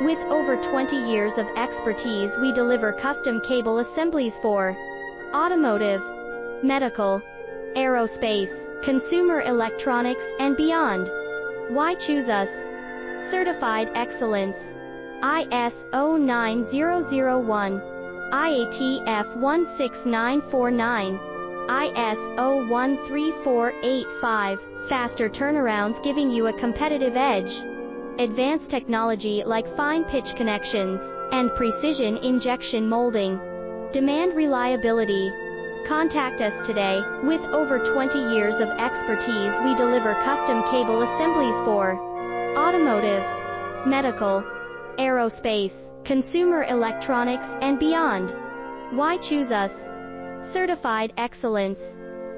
With over 20 years of expertise, we deliver custom cable assemblies for automotive, medical, aerospace, consumer electronics, and beyond. Why choose us? Certified excellence. ISO 9001, IATF 16949, ISO 13485, faster turnarounds giving you a competitive edge. Advanced technology like fine pitch connections and precision injection molding. Demand reliability. Contact us today. With over 20 years of expertise, we deliver custom cable assemblies for automotive, medical, aerospace, consumer electronics, and beyond. Why choose us? Certified excellence.